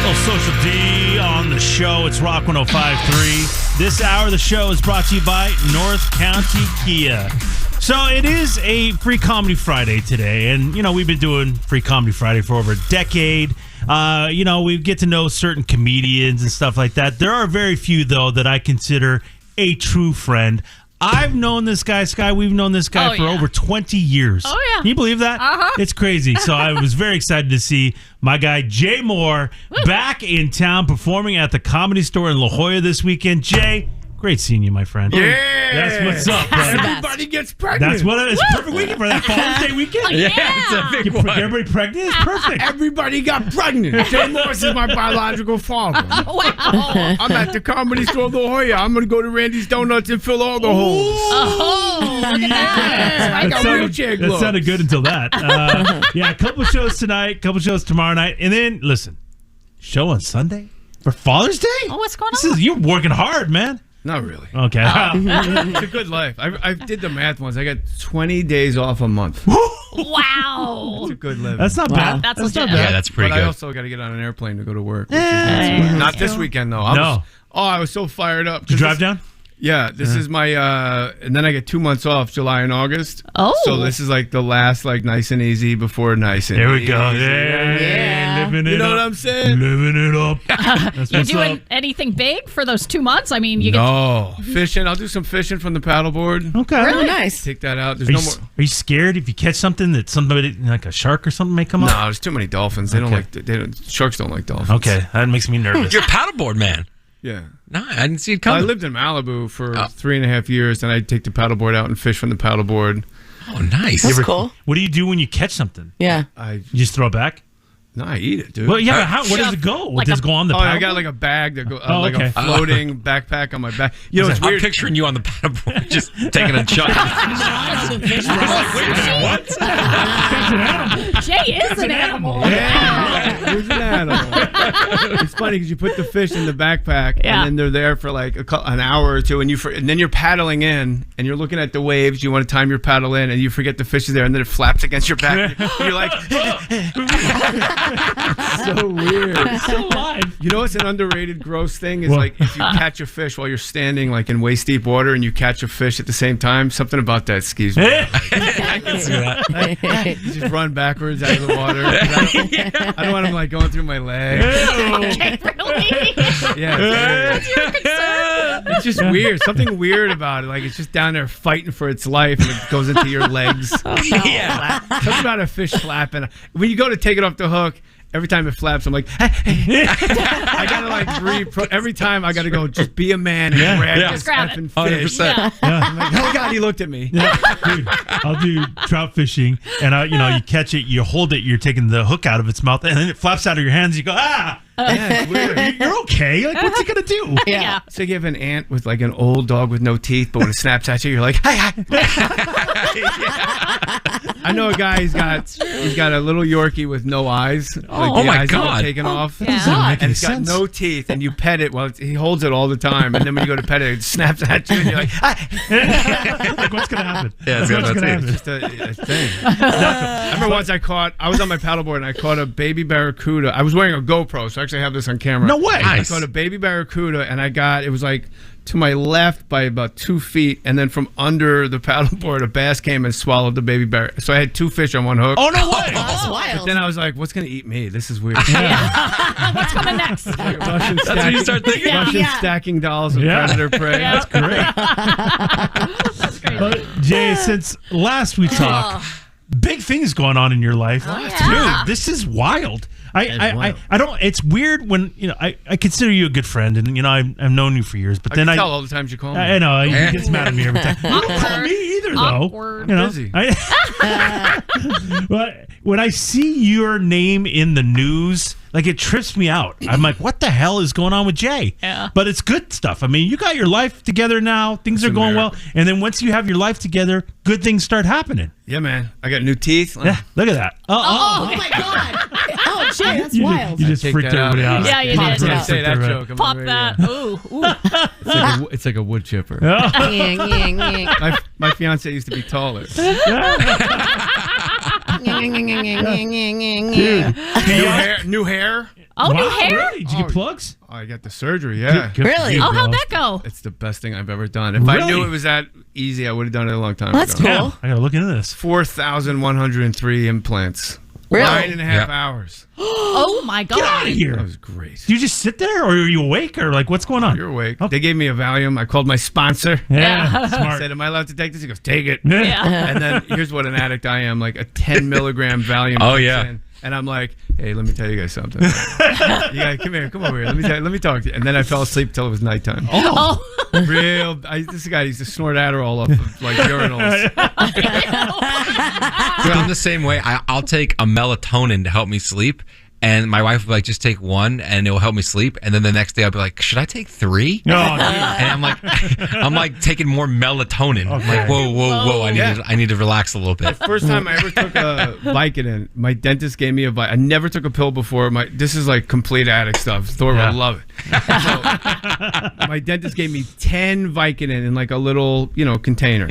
Social D on the show. It's Rock 105.3. This hour of the show is brought to you by North County Kia. So it is a Free Comedy Friday today. And, we've been doing Free Comedy Friday for over a decade. We get to know certain comedians and stuff like that. There are very few, though, that I consider a true friend. I've known this guy, Sky. We've known this guy for over 20 years. Oh, yeah. Can you believe that? Uh-huh. It's crazy. So I was very excited to see my guy, Jay Mohr, back in town performing at the Comedy Store in La Jolla this weekend. Jay, great seeing you, my friend. Yeah. That's what's up, bro. Everybody gets pregnant. That's what it is. Perfect weekend for that Father's Day weekend. Yeah. It's a big one. Everybody pregnant? It's perfect. Everybody got pregnant. Jay Morris is my biological father. Wow. I'm at the Comedy Store La Jolla. I'm going to go to Randy's Donuts and fill all the holes. Oh, look at that. I got wheelchair That gloves. sounded good until that. A couple shows tonight, couple shows tomorrow night. And then, listen, show on Sunday for Father's Day? Oh, what's going on? You're working hard, man. Not really. Okay. It's a good life. I did the math once. I got 20 days off a month. Wow. It's a good living. That's not bad. That's not legit. bad. Yeah, that's pretty But good. I also got to get on an airplane to go to work. Which is not this weekend, though. I was so fired up. Did you drive down? Yeah, this is my, and then I get 2 months off, July and August. Oh. So this is like the last, nice and easy before nice and There we easy. go. Yeah. Living it You know up. what I'm saying? Living it up. That's You what's doing up. anything big for those 2 months? I mean, you get No. Fishing. I'll do some fishing from the paddleboard. Okay. Really? Nice. Take that out. There's Are no you, more. are you scared if you catch something that somebody, like a shark or something, may come No, up? there's too many dolphins. They don't like, sharks don't like dolphins. Okay, that makes me nervous. You're a paddleboard man. Yeah. No, I didn't see it I coming. lived in Malibu for 3.5 years, and I'd take the paddleboard out and fish from the paddleboard. Oh, nice. That's cool. What do you do when you catch something? Yeah. You just throw it back? No, I eat it, dude. Well, yeah, but where does it go? Like Does it go on the I paddleboard? got like a bag that goes, okay. a floating backpack on my back. You know, it's I'm weird. picturing you on the paddleboard just taking a chunk. Wait a minute, what? Jay is an animal. Yeah, who's an animal? It's funny because you put the fish in the backpack, Yeah. and then they're there for like an hour or two, and then you're paddling in, and you're looking at the waves. You want to time your paddle in, and you forget the fish is there, and then it flaps against your back. You're like, so weird. It's still alive. You know what's an underrated gross thing is What? like if you catch a fish while you're standing like in waist deep water and you catch a fish at the same time, something about that skews me. I can see that. You just run backwards out of the water. I don't want them like going through my legs. Really? Yeah, it's just weird. Something weird about it. Like it's just down there fighting for its life and it goes into your legs. Yeah. Something about a fish flapping. When you go to take it off the hook, every time it flaps, I'm like, I gotta like every time I gotta go, just be a man and grab this grab it. effing fish. 100%. I'm like, oh God, he looked at me. Yeah, dude, I'll do trout fishing, and you catch it, you hold it, you're taking the hook out of its mouth, and then it flaps out of your hands. You go, Yeah, it's weird. you're okay. Like, what's it gonna do? Yeah. So you have an ant with like an old dog with no teeth, but when it snaps at you, you're like, hi. I know a guy. He's got a little Yorkie with no eyes. Like Oh the my eyes that God. are taken off. Yeah. And it's got no teeth, and you pet it. Well, he holds it all the time, and then when you go to pet it, it snaps at you, and you're like, hi. Like, what's gonna happen? Yeah, it's What's got no gonna teeth. happen? Just a thing. I remember once I was on my paddleboard and I caught a baby barracuda. I was wearing a GoPro, so I actually have this on camera. No way. I Nice. caught a baby barracuda and it was like to my left by about 2 feet, and then from under the paddleboard, a bass came and swallowed the baby bear. So I had two fish on one hook. Oh no way! That's wild. But then I was like, what's going to eat me? This is weird. What's coming next? Russian That's what you start thinking? Russian stacking dolls of Yeah. predator prey. That's great. That's crazy. But Jay, since last we talked, big things going on in your life, yeah. dude. This is wild. I wild. don't. It's weird when I consider you a good friend, and I've known you for years. But I then can tell all the times you call me. I know he gets mad at me every time. You don't call me either, though. Awkward. You know, Busy. But when I see your name in the news, like it trips me out. I'm like, what the hell is going on with Jay? Yeah. But it's good stuff. I mean, you got your life together now. Things are going well. And then once you have your life together, good things start happening. Yeah, man. I got new teeth. Yeah, look at that. Oh my God. Oh, Jay, that's wild. You just Take freaked that out. everybody out. Yeah, you Popped did. right I out, say freaked that everybody joke. I'm Pop like, that. yeah. Ooh. It's like a wood chipper. Nying, nying, nying. My fiance used to be taller. Nying, nying, nying, nying, nying, nying, nying. New hair. Oh, new Wow, hair? really? Did you get plugs? Oh, I got the surgery. Yeah. Good for Really? you, Oh, bro. how'd that go? It's the best thing I've ever done. If I Really? knew it was that easy, I would have done it a long time That's ago. cool. Yeah, I gotta look into this. 4,103 implants. Really? 9.5 hours. Oh, my God. Get out of here. That was great. Do you just sit there, or are you awake, or like what's going on? You're awake. Oh. They gave me a Valium. I called my sponsor. Yeah, I smart. said, am I allowed to take this? He goes, take it. Yeah. And then here's what an addict I am, like a 10 milligram Valium. Oh, kicks yeah. in, and I'm like, hey, let me tell you guys something. You guys, come here. Come over here. Let me talk to you. And then I fell asleep till it was nighttime. Oh. This guy used to snort Adderall off of like urinals. Dude, I'm the same way. I'll take a melatonin to help me sleep. And my wife will be like, just take one and it will help me sleep. And then the next day I'll be like, should I take 3? Oh, dude. And I'm like taking more melatonin. I'm like, whoa. I need to relax a little bit. First time I ever took a Vicodin, my dentist gave me a Vicodin. I never took a pill before. This is like complete addict stuff. Thor will love it. So, my dentist gave me 10 Vicodin in like a little, container.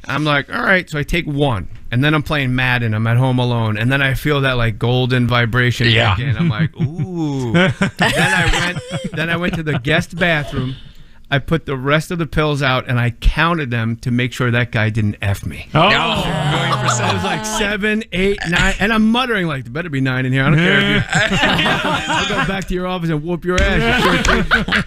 I'm like, all right. So I take one. And then I'm playing Madden. I'm at home alone. And then I feel that like golden vibration Yeah. kick in. I'm like, ooh. Then I went to the guest bathroom. I put the rest of the pills out and I counted them to make sure that guy didn't F me. Oh. I was like 7, 8, 9, and I'm muttering like, there better be 9 in here. I don't care if you. I'll go back to your office and whoop your ass.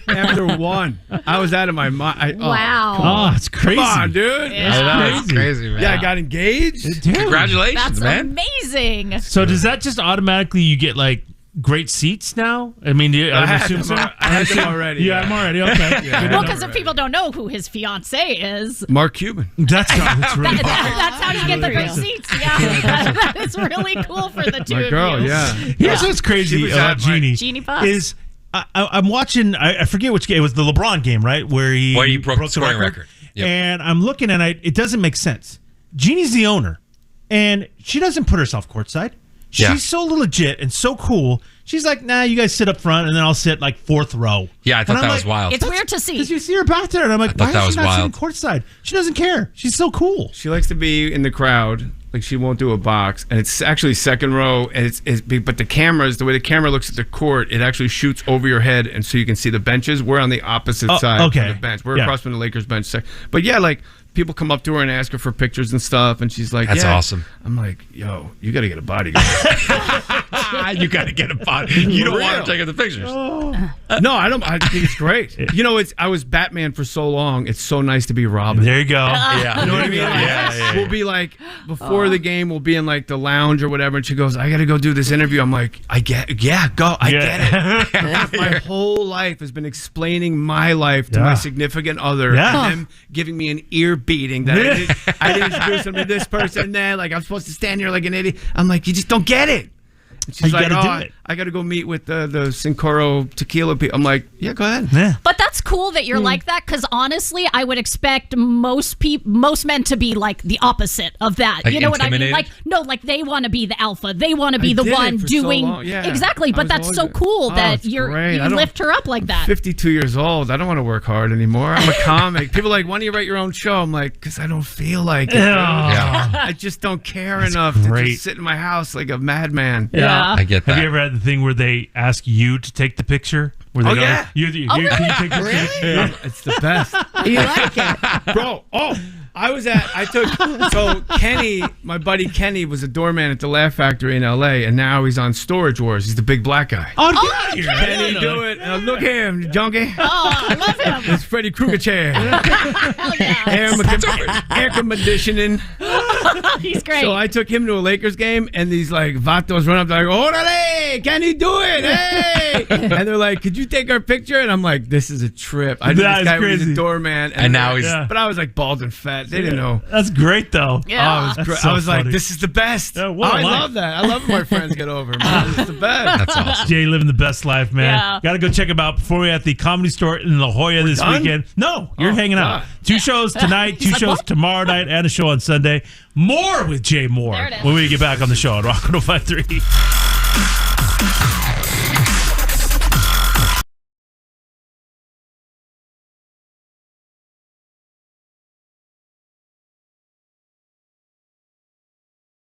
After 1, I was out of my mind. Wow. Oh, it's crazy. Come on, dude. That's crazy, man. Yeah, I got engaged. Dude. Congratulations, That's man. amazing. So does that just automatically you get like great seats now? I mean, I had them already. Yeah, I'm already okay. Yeah. Well, because if people don't know who his fiance is, Mark Cuban. That's really cool. that's how you get the great seats. Yeah, that is really cool for the two My of girl, you. yeah. Here's what's crazy She was about at my- Jeannie. Jeanie Buss. Is I'm watching. I forget which game. It was the LeBron game, right? Where he broke the scoring record. Yep. And I'm looking and it doesn't make sense. Jeannie's the owner, and she doesn't put herself courtside. She's Yeah. so legit and so cool. She's like, nah, you guys sit up front, and then I'll sit like 4th row. Yeah, I thought And I'm that was like, wild. It's weird to see. Because you see her back there, and I'm like, thought why that is was she not wild. sitting courtside? She doesn't care. She's so cool. She likes to be in the crowd. Like she won't do a box, and it's actually second row. And but the cameras, the way the camera looks at the court, it actually shoots over your head, and so you can see the benches. We're on the opposite side of the bench. We're across from the Lakers bench. But yeah, like people come up to her and ask her for pictures and stuff, and she's like, That's yeah. awesome. I'm like, yo, you got to get a bodyguard. You got to get a body. You don't want real. to take the pictures. No, I don't. I think it's great. I was Batman for so long. It's so nice to be Robin. There you go. Yeah. You know what I mean? Yeah. We'll be like, before the game, we'll be in like the lounge or whatever. And she goes, I got to go do this interview. I'm like, I get it. My whole life has been explaining my life to my significant other. Yeah. And them giving me an ear beating that I didn't introduce them to this person there. Like, I'm supposed to stand here like an idiot. I'm like, you just don't get it. And she's You like, gotta do it. I got to go meet with the Sincoro tequila people. I'm like, yeah, go ahead. Yeah. But that's cool that you're like that, because honestly, I would expect most men to be like the opposite of that. Like you know what I mean? intimidated? Like they want to be the alpha. They want to be the did it one for so doing long. Yeah. exactly. I But was that's so always- cool Oh, that it's you great. I don't- lift her up like that. 52 years old. I don't want to work hard anymore. I'm a comic. People are like, why don't you write your own show? I'm like, because I don't feel like it. dude. Yeah. I just don't care enough to great. just sit in my house like a madman. Yeah. I get that. Have you ever had the thing where they ask you to take the picture? Where they Oh, go, yeah. Can you take this picture? Yeah. It's the best. You like it? Bro, so Kenny, my buddy Kenny was a doorman at the Laugh Factory in LA, and now he's on Storage Wars. He's the big black guy. Oh, get out of here. Kenny, do it. Look at him, junkie. Oh, I love him. It's Freddy Krueger chair. Hell yeah. Air conditioning. He's great. So I took him to a Lakers game, and these like vatos run up, they're like, "Orale, can he do it? Hey!" And they're like, "Could you take our picture?" And I'm like, "This is a trip." I knew That this is guy was crazy. a doorman, And now he's- Yeah. But I was like bald and fat. They didn't know. That's great, though. Yeah. Oh, it was That's great. so I was like, funny. "This is the best." Yeah, what a I life. love that. I love when my friends get over. Man. It's the best. That's awesome. Jay living the best life, man. Yeah. Got to go check him out before we're at the Comedy Store in La Jolla this done? weekend. No, you're Oh, hanging out. God. 2 shows tonight, 2 like, shows what? tomorrow night, and a show on Sunday. More with Jay Moore There it is. when we get back on the show on Rock 105.3.